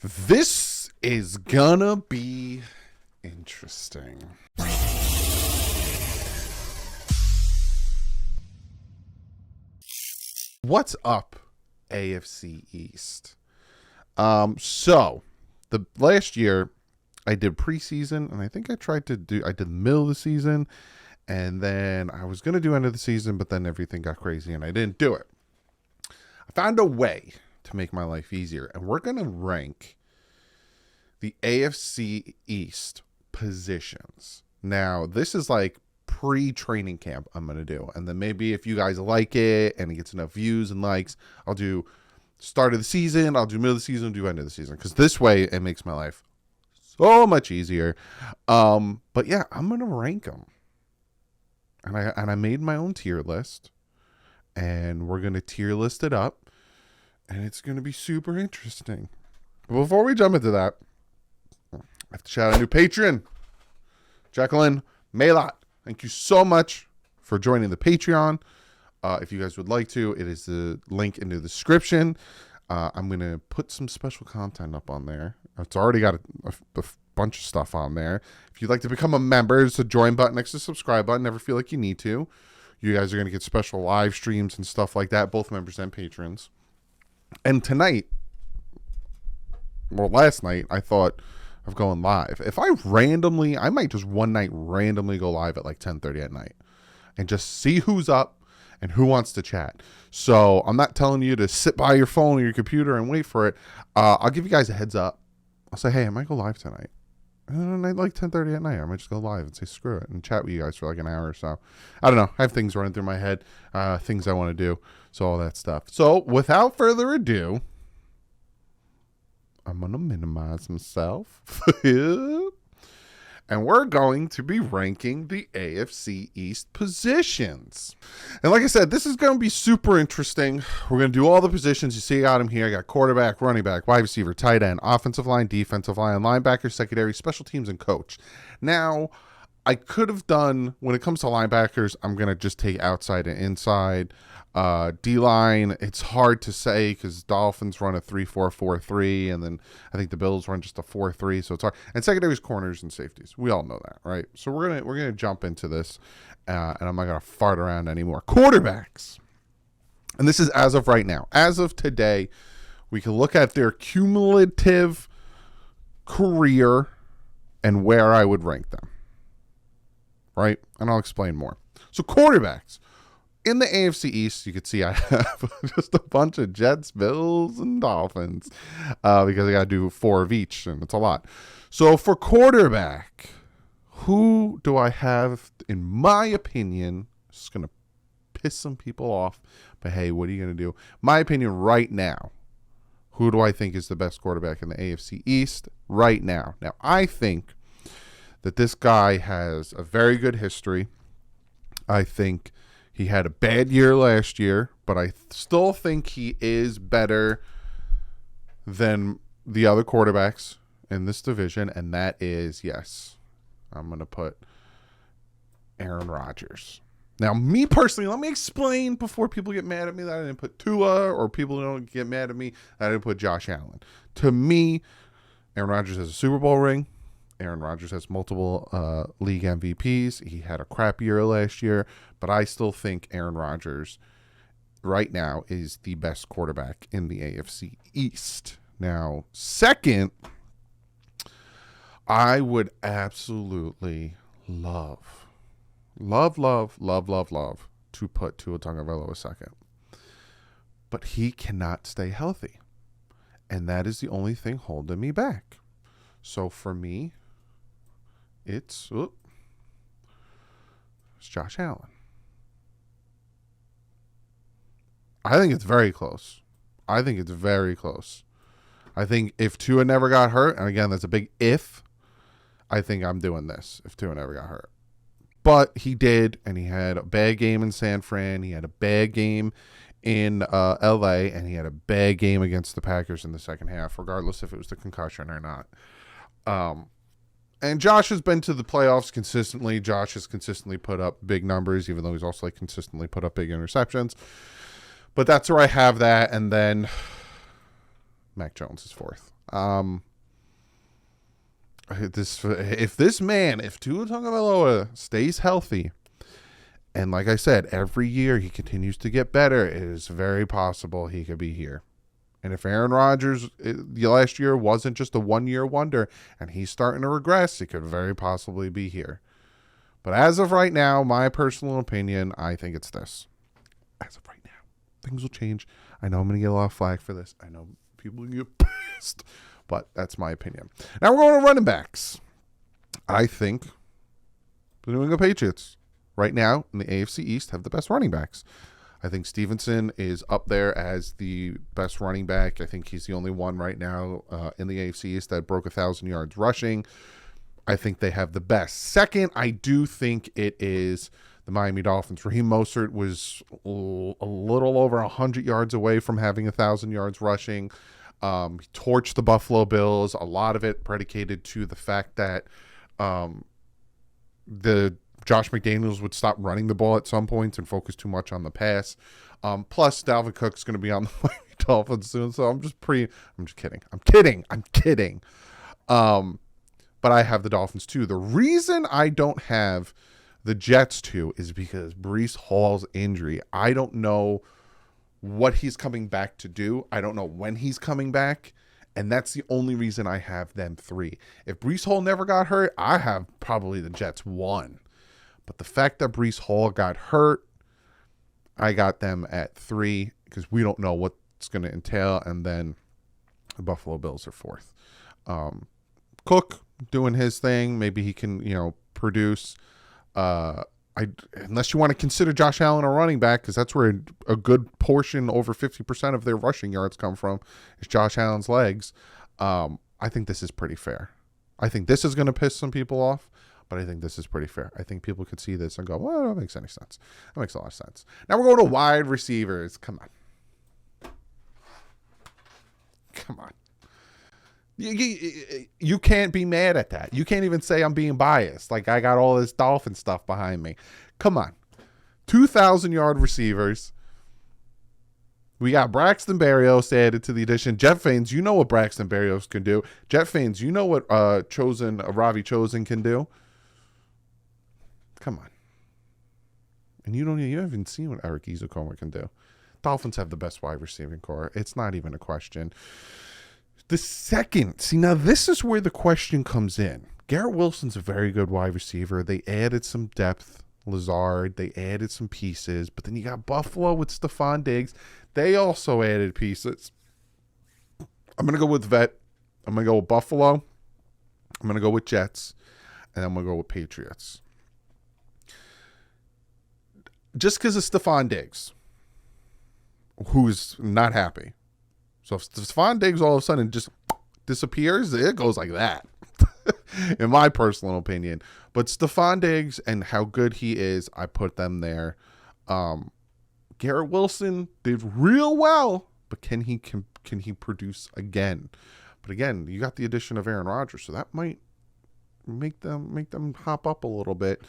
This is gonna be interesting. What's up, AFC East? So the last year I did preseason, and I think I did the middle of the season, and then I was gonna do end of the season, but then everything got crazy and I didn't do it. I found a way to make my life easier, and we're gonna rank the AFC East positions. Now, this is like pre-training camp I'm going to do. And then maybe if you guys like it and it gets enough views and likes, I'll do start of the season, I'll do middle of the season, do end of the season. Because this way it makes my life so much easier. But yeah, I'm going to rank them. And I made my own tier list. And we're going to tier list it up. And it's going to be super interesting. But before we jump into that, I have to shout out a new patron, Jacqueline Maylott. Thank you so much for joining the Patreon. If you guys would like to, it is the link in the description. I'm going to put some special content up on there. It's already got a bunch of stuff on there. If you'd like to become a member, there's a join button next to the subscribe button. Never feel like you need to. You guys are going to get special live streams and stuff like that, both members and patrons. And tonight, well, last night, I thought of going live. If I might just one night randomly go live at like 10:30 at night and just see who's up and who wants to chat. So I'm not telling you to sit by your phone or your computer and wait for it. I'll give you guys a heads up. I'll say, hey, I might go live tonight. And then like 10:30 at night, I might just go live and say screw it and chat with you guys for like an hour or so. I don't know. I have things running through my head, things I want to do. So all that stuff. So without further ado, I'm going to minimize myself. And we're going to be ranking the AFC East positions. And like I said, this is going to be super interesting. We're going to do all the positions. You see I got them here. I got quarterback, running back, wide receiver, tight end, offensive line, defensive line, linebacker, secondary, special teams, and coach. Now, I could have done, when it comes to linebackers, I'm going to just take outside and inside. D-line, it's hard to say because Dolphins run a 3-4-4-3, and then I think the Bills run just a 4-3, so it's hard. And secondaries, corners, and safeties. We all know that, right? So we're gonna jump into this, and I'm not gonna fart around anymore. Quarterbacks, and this is as of right now. As of today, we can look at their cumulative career and where I would rank them, right? And I'll explain more. So quarterbacks. In the AFC East, you can see I have just a bunch of Jets, Bills, and Dolphins because I got to do 4 of each, and it's a lot. So for quarterback, who do I have, in my opinion, just going to piss some people off, but hey, what are you going to do? My opinion right now, who do I think is the best quarterback in the AFC East right now? Now, I think that this guy has a very good history. I think he had a bad year last year, but I still think he is better than the other quarterbacks in this division, and that is, yes, I'm going to put Aaron Rodgers. Now, me personally, let me explain before people get mad at me that I didn't put Tua, or people don't get mad at me that I didn't put Josh Allen. To me, Aaron Rodgers has a Super Bowl ring. Aaron Rodgers has multiple league MVPs. He had a crap year last year, but I still think Aaron Rodgers right now is the best quarterback in the AFC East. Now, second, I would absolutely love to put Tua Tagovailoa second. But he cannot stay healthy. And that is the only thing holding me back. So for me, it's Josh Allen. I think it's very close. I think if Tua never got hurt, and again, that's a big if, I think I'm doing this if Tua never got hurt. But he did, and he had a bad game in San Fran. He had a bad game in L.A., and he had a bad game against the Packers in the second half, regardless if it was the concussion or not. And Josh has been to the playoffs consistently. Josh has consistently put up big numbers, even though he's also consistently put up big interceptions. But that's where I have that. And then Mac Jones is fourth. If Tua Tagovailoa stays healthy, and like I said, every year he continues to get better, it is very possible he could be here. And if Aaron Rodgers the last year wasn't just a one-year wonder and he's starting to regress, he could very possibly be here. But as of right now, my personal opinion, I think it's this. As of right now. Things will change. I know I'm going to get a lot of flack for this. I know people will get pissed. But that's my opinion. Now we're going to running backs. I think the New England Patriots right now in the AFC East have the best running backs. I think Stevenson is up there as the best running back. I think he's the only one right now in the AFC East that broke 1,000 yards rushing. I think they have the best. Second, I do think it is the Miami Dolphins. Raheem Mostert was a little over 100 yards away from having 1,000 yards rushing. He torched the Buffalo Bills. A lot of it predicated to the fact that the Josh McDaniels would stop running the ball at some points and focus too much on the pass. Plus, Dalvin Cook's going to be on the Miami Dolphins soon, so I'm just kidding. I'm kidding. But I have the Dolphins too. The reason I don't have the Jets too is because Breece Hall's injury. I don't know what he's coming back to do. I don't know when he's coming back. And that's the only reason I have them 3. If Breece Hall never got hurt, I have probably the Jets 1. But the fact that Breece Hall got hurt, I got them at 3 because we don't know what's going to entail. And then the Buffalo Bills are 4th. Cook doing his thing. Maybe he can, produce. Unless you want to consider Josh Allen a running back, because that's where a good portion, over 50% of their rushing yards come from, is Josh Allen's legs. I think this is pretty fair. I think this is going to piss some people off, but I think this is pretty fair. I think people could see this and go, well, that makes any sense. That makes a lot of sense. Now we're going to wide receivers. Come on. You can't be mad at that. You can't even say I'm being biased. Like, I got all this Dolphin stuff behind me. Come on. 2,000-yard receivers. We got Braxton Berrios added to the addition. Jet fans, you know what Braxton Berrios can do. Jet fans, you know what Ravi Chosen can do. Come on. And you haven't seen what Eric Ezukanma can do. Dolphins have the best wide receiving core. It's not even a question. The second, now this is where the question comes in. Garrett Wilson's a very good wide receiver. They added some depth. Lazard, they added some pieces. But then you got Buffalo with Stephon Diggs. They also added pieces. I'm going to go with Vet. I'm going to go with Buffalo. I'm going to go with Jets. And I'm going to go with Patriots. Just because of Stephon Diggs, who's not happy. So if Stephon Diggs all of a sudden just disappears, it goes like that, in my personal opinion. But Stephon Diggs and how good he is, I put them there. Garrett Wilson did real well, but can he produce again? But again, you got the addition of Aaron Rodgers, so that might make them hop up a little bit.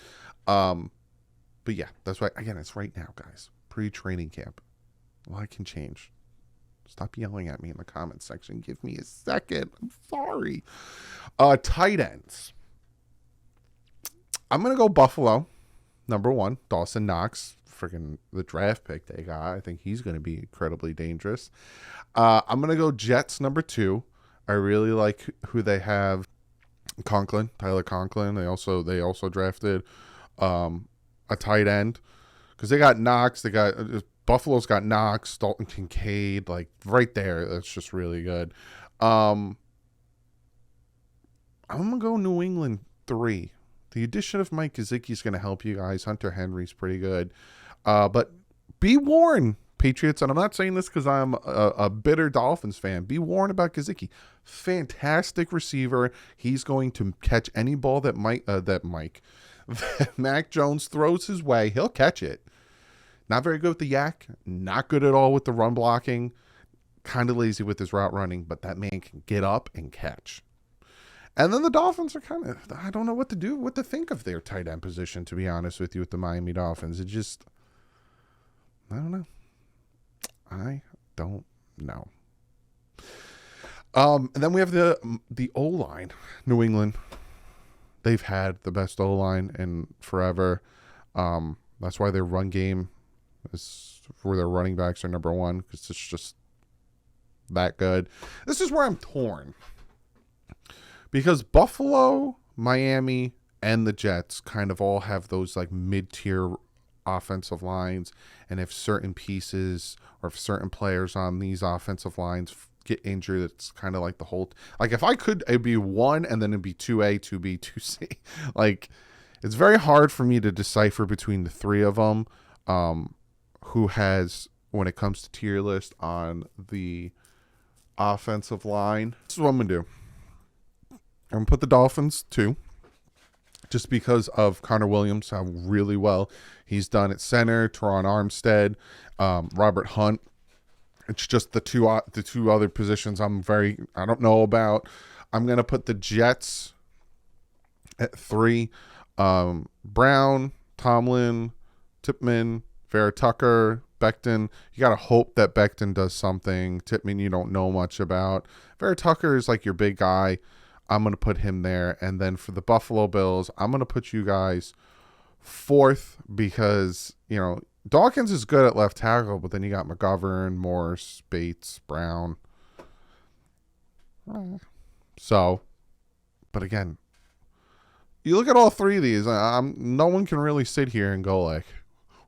But yeah, that's why. Again, it's right now, guys. Pre-training camp. A lot can change. Stop yelling at me in the comments section. Give me a second. I'm sorry. Tight ends. I'm going to go Buffalo. Number 1, Dawson Knox. Freaking the draft pick they got. I think he's going to be incredibly dangerous. I'm going to go Jets number 2. I really like who they have. Tyler Conklin. They also drafted a tight end because they got Knox. They got Buffalo's got Knox, Dalton Kincaid, like right there. That's just really good. I'm going to go New England 3. The addition of Mike Gesicki is going to help you guys. Hunter Henry's pretty good. But be warned, Patriots, and I'm not saying this because I'm a bitter Dolphins fan. Be warned about Gesicki. Fantastic receiver. He's going to catch any ball that Mac Jones throws his way. He'll catch it. Not very good with the yak. Not good at all with the run blocking. Kind of lazy with his route running, but that man can get up and catch. And then the Dolphins are kind of, I don't know what to think of their tight end position, to be honest with you, with the Miami Dolphins. I don't know. And then we have the O line. New England. They've had the best O line in forever. That's why their run game is where their running backs are number one, because it's just that good. This is where I'm torn, because Buffalo, Miami, and the Jets kind of all have those like mid-tier offensive lines, and if certain pieces or if certain players on these offensive lines get injured, it's kind of like the whole, like if I could, it'd be one and then it'd be 2A, 2B, 2C. Like, it's very hard for me to decipher between the three of them, who has, when it comes to tier list on the offensive line. This is what I'm gonna do. I'm gonna put the Dolphins 2, just because of Connor Williams, how really well he's done at center. Teron Armstead, Robert Hunt. It's just the two other positions I don't know about. I'm gonna put the Jets at 3. Brown, Tomlin, Tippmann, Vera Tucker, Becton. You gotta hope that Becton does something. Tippmann, you don't know much about. Vera Tucker is like your big guy. I'm gonna put him there. And then for the Buffalo Bills, I'm gonna put you guys 4th, because Dawkins is good at left tackle, but then you got McGovern, Morse, Bates, Brown. So, but again, you look at all three of these, no one can really sit here and go like,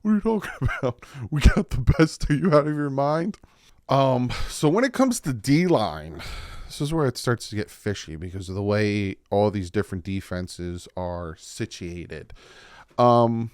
what are you talking about? We got the best. Are you out of your mind? So when it comes to D-line, this is where it starts to get fishy because of the way all these different defenses are situated. Because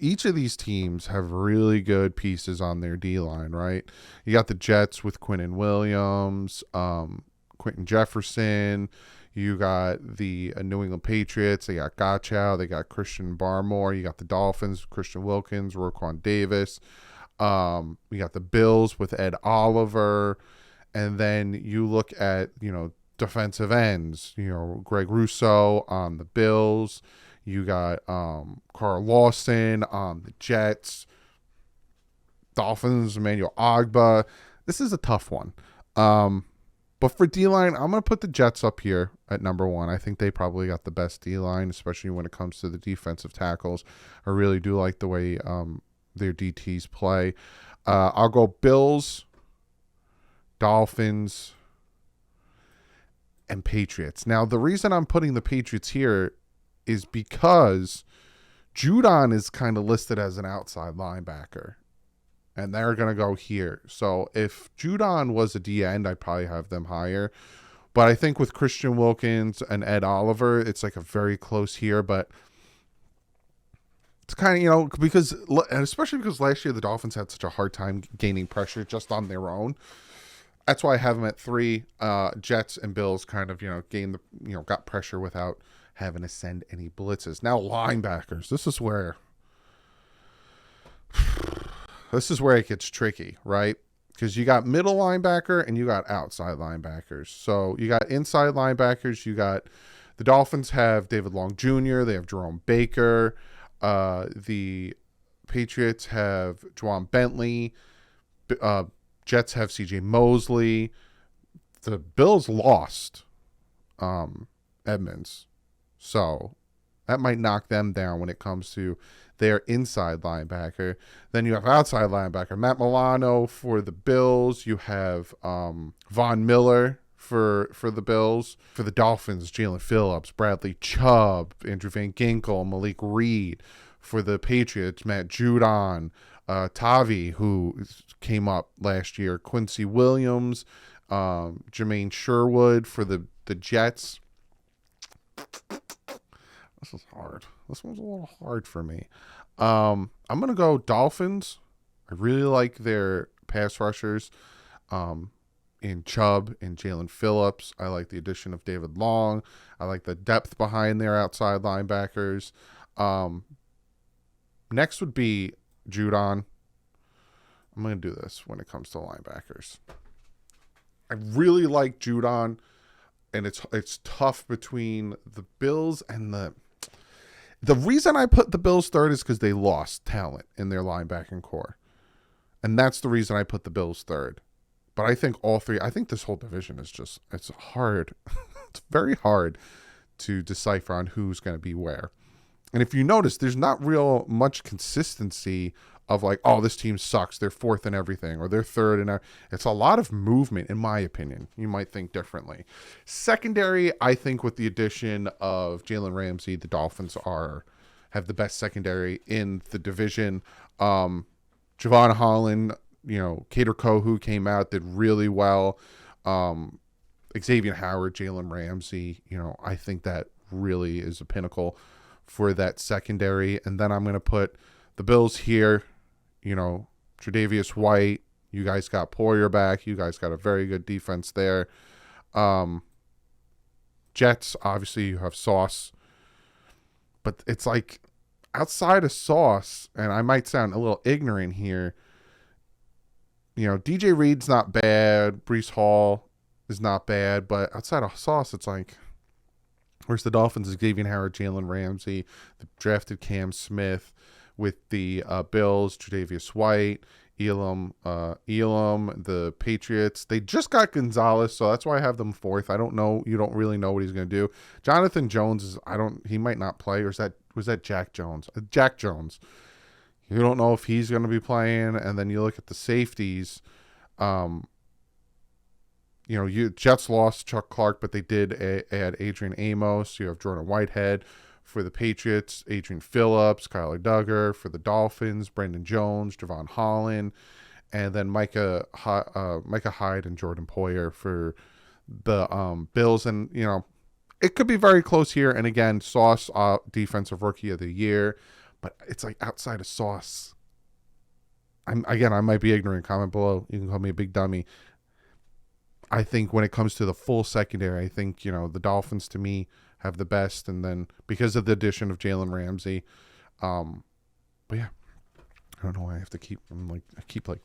each of these teams have really good pieces on their D-line, right? You got the Jets with Quinnen Williams, Quentin Jefferson. You got the New England Patriots. They got Gottschall. They got Christian Barmore. You got the Dolphins, Christian Wilkins, Roquan Davis. We got the Bills with Ed Oliver. And then you look at, defensive ends, Greg Rousseau on the Bills. You got Carl Lawson on the Jets. Dolphins, Emmanuel Ogbah. This is a tough one. But for D-line, I'm going to put the Jets up here at number 1. I think they probably got the best D-line, especially when it comes to the defensive tackles. I really do like the way their DTs play. I'll go Bills, Dolphins, and Patriots. Now, the reason I'm putting the Patriots here is because Judon is kind of listed as an outside linebacker, and they're going to go here. So if Judon was a D end, I'd probably have them higher. But I think with Christian Wilkins and Ed Oliver, it's like a very close here. But it's kind of, because, and especially because last year the Dolphins had such a hard time gaining pressure just on their own. That's why I have them at 3. Jets and Bills kind of, got pressure without having to send any blitzes. Now linebackers, this is where it gets tricky, right? Because you got middle linebacker and you got outside linebackers. So you got inside linebackers. You got the Dolphins have David Long Jr. They have Jerome Baker. The Patriots have Juwan Bentley. Jets have C.J. Mosley. The Bills lost Edmonds. So that might knock them down when it comes to their inside linebacker. Then you have outside linebacker Matt Milano for the Bills. You have Von Miller for the Bills. For the Dolphins, Jalen Phillips, Bradley Chubb, Andrew Van Ginkel, Malik Reed. For the Patriots, Matt Judon, Tavi, who came up last year, Quincy Williams, Jermaine Sherwood. For the Jets, this is hard. This one's a little hard for me. I'm going to go Dolphins. I really like their pass rushers in Chubb and Jalen Phillips. I like the addition of David Long. I like the depth behind their outside linebackers. Next would be Judon. I'm going to do this when it comes to linebackers. I really like Judon, and it's tough between the Bills and the reason I put the Bills 3rd is because they lost talent in their linebacking core. And that's the reason I put the Bills third. But I think all three, I think this whole division is just, it's hard. It's very hard to decipher on who's going to be where. And if you notice, there's not real much consistency of like, oh, this team sucks, they're fourth in everything, or they're third in it's a lot of movement, in my opinion. You might think differently. Secondary, I think with the addition of Jalen Ramsey, the Dolphins have the best secondary in the division. Javon Holland, Kader Kohu came out, did really well. Xavier Howard, Jalen Ramsey, I think that really is a pinnacle for that secondary. And then I'm going to put the Bills here, Tre'Davious White. You guys got Poyer back. You guys got a very good defense there. Jets, obviously you have Sauce. But it's like outside of Sauce, and I might sound a little ignorant here, DJ Reed's not bad. Breece Hall is not bad. But outside of Sauce, it's like, where's the Dolphins? Xavier Howard, Jalen Ramsey, the drafted Cam Smith. With the Bills, Tre'Davious White, Elam, the Patriots. They just got Gonzalez, so that's why I have them fourth. I don't know. You don't really know what he's going to do. Jonathan Jones he might not play, or was that Jack Jones? Jack Jones. You don't know if he's going to be playing. And then you look at the safeties. Jets lost Chuck Clark, but they did add Adrian Amos. You have Jordan Whitehead. For the Patriots, Adrian Phillips, Kyler Duggar. For the Dolphins, Brandon Jones, Javon Holland, and then Micah Hyde and Jordan Poyer for the Bills. And, it could be very close here. And again, Sauce, Defensive Rookie of the Year. But it's like outside of Sauce. I might be ignorant. Comment below. You can call me a big dummy. I think when it comes to the full secondary, I think, the Dolphins to me have the best, and then because of the addition of Jalen Ramsey, but yeah, I don't know why I have to keep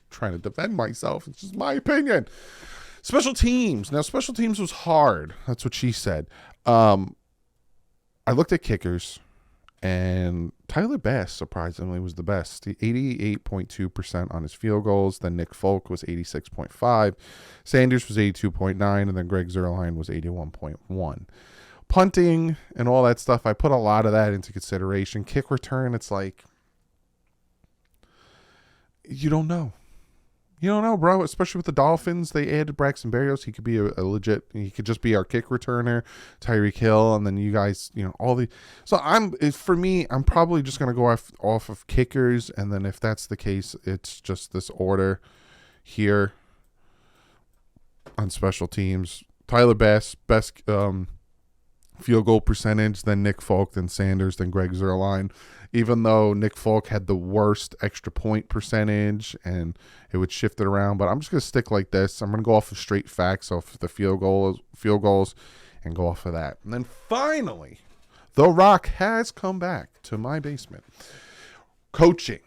trying to defend myself. It's just my opinion. Special teams. Now, special teams was hard. That's what she said. I looked at kickers, and Tyler Bass surprisingly was the best. 88.2% on his field goals. Then Nick Folk was 86.5. Sanders was 82.9, and then Greg Zuerlein was 81.1. Punting and all that stuff, I put a lot of that into consideration. Kick return, it's like, you don't know. You don't know, bro. Especially with the Dolphins, they added Braxton Berrios. He could be a legit. He could just be our kick returner, Tyreek Hill, and then you guys, all the. So for me, I'm probably just gonna go off of kickers, and then if that's the case, it's just this order here on special teams. Tyler Bass, best field goal percentage, then Nick Folk, then Sanders, then Greg Zuerlein. Even though Nick Folk had the worst extra point percentage and it would shift it around, but I'm just going to stick like this. I'm going to go off of straight facts, off the field goals, and go off of that. And then finally, The Rock has come back to my basement. Coaching.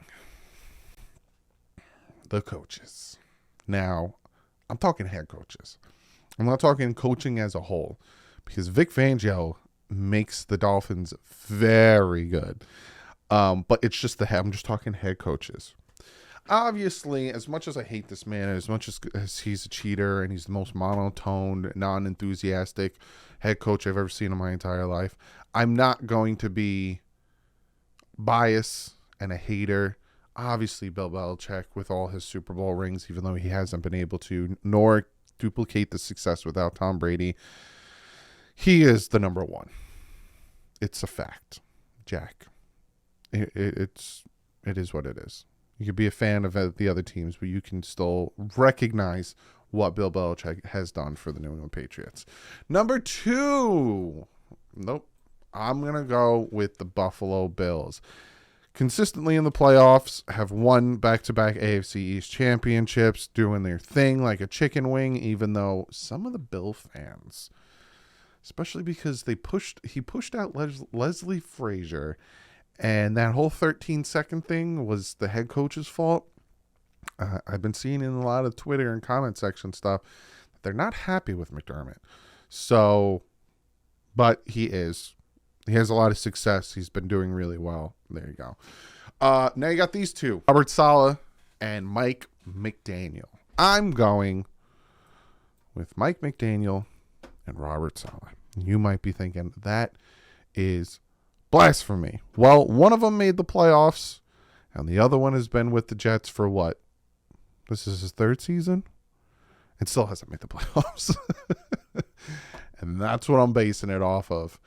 The coaches. Now, I'm talking head coaches. I'm not talking coaching as a whole, because Vic Fangio makes the Dolphins very good. But it's just I'm just talking head coaches. Obviously, as much as I hate this man, as much as he's a cheater and he's the most monotone, non-enthusiastic head coach I've ever seen in my entire life, I'm not going to be biased and a hater. Obviously, Bill Belichick, with all his Super Bowl rings, even though he hasn't been able to, nor duplicate the success without Tom Brady, he is the number one. It's a fact, Jack. It is what it is. You could be a fan of the other teams, but you can still recognize what Bill Belichick has done for the New England Patriots. Number 2. Nope. I'm going to go with the Buffalo Bills. Consistently in the playoffs, have won back-to-back AFC East championships, doing their thing like a chicken wing, even though some of the Bill fans, especially because he pushed out Leslie Frazier, and that whole 13-second thing was the head coach's fault. I've been seeing in a lot of Twitter and comment section stuff that they're not happy with McDermott. So, but he has a lot of success. He's been doing really well. There you go. Now you got these two, Robert Saleh and Mike McDaniel. I'm going with Mike McDaniel and Robert Saleh. You might be thinking, that is blasphemy. Well, one of them made the playoffs, and the other one has been with the Jets for what? This is his third season? And still hasn't made the playoffs. And that's what I'm basing it off of.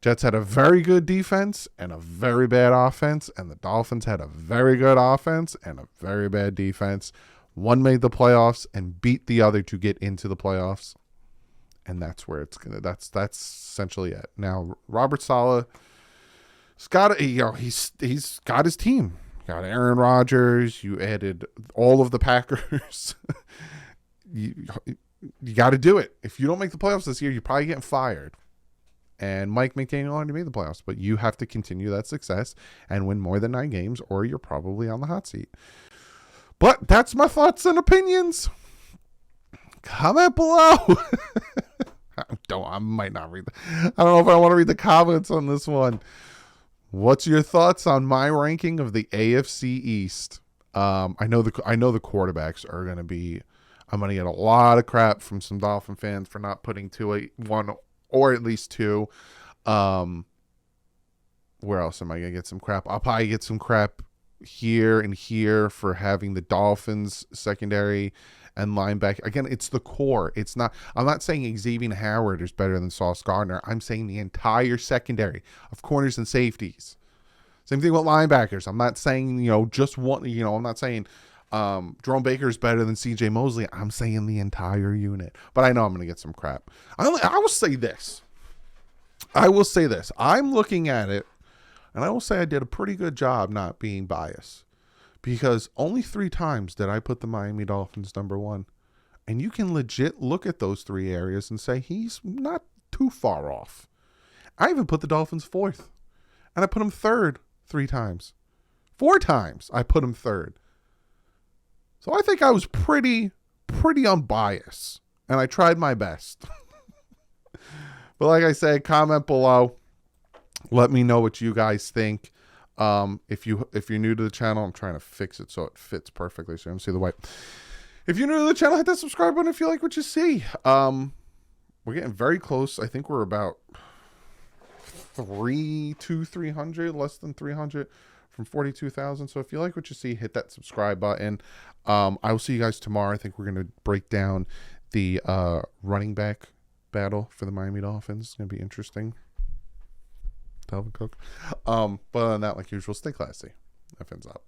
Jets had a very good defense and a very bad offense, and the Dolphins had a very good offense and a very bad defense. One made the playoffs and beat the other to get into the playoffs. And that's where it's gonna. That's essentially it. Now, Robert Saleh, he's got his team. You got Aaron Rodgers. You added all of the Packers. you got to do it. If you don't make the playoffs this year, you're probably getting fired. And Mike McDaniel already made the playoffs, but you have to continue that success and win more than 9 games, or you're probably on the hot seat. But that's my thoughts and opinions. Comment below. I might not read I don't know if I want to read the comments on this one. What's your thoughts on my ranking of the AFC East? I know the quarterbacks are going to be. I'm going to get a lot of crap from some Dolphin fans for not putting one or at least 2. Where else am I going to get some crap? I'll probably get some crap here and here for having the Dolphins secondary and linebacker. Again, it's the core. It's not. I'm not saying Xavier Howard is better than Sauce Gardner. I'm saying the entire secondary of corners and safeties. Same thing with linebackers. I'm not saying just one. I'm not saying Jerome Baker is better than C.J. Mosley. I'm saying the entire unit. But I know I'm going to get some crap. I will say this. I'm looking at it, and I will say I did a pretty good job not being biased. Because only 3 times did I put the Miami Dolphins number 1. And you can legit look at those 3 areas and say he's not too far off. I even put the Dolphins 4th. And I put him 3rd 3 times. 4 times I put him 3rd. So I think I was pretty unbiased. And I tried my best. But like I said, comment below. Let me know what you guys think. If you're new to the channel, I'm trying to fix it so it fits perfectly so you don't see the white. If you're new to the channel, hit that subscribe button if you like what you see. We're getting very close. I think we're about 300, less than 300 from 42,000. So if you like what you see, hit that subscribe button. I will see you guys tomorrow. I think we're going to break down the running back battle for the Miami Dolphins. It's going to be interesting. Dalvin Cook. But other than that, like usual, stay classy. FN's out.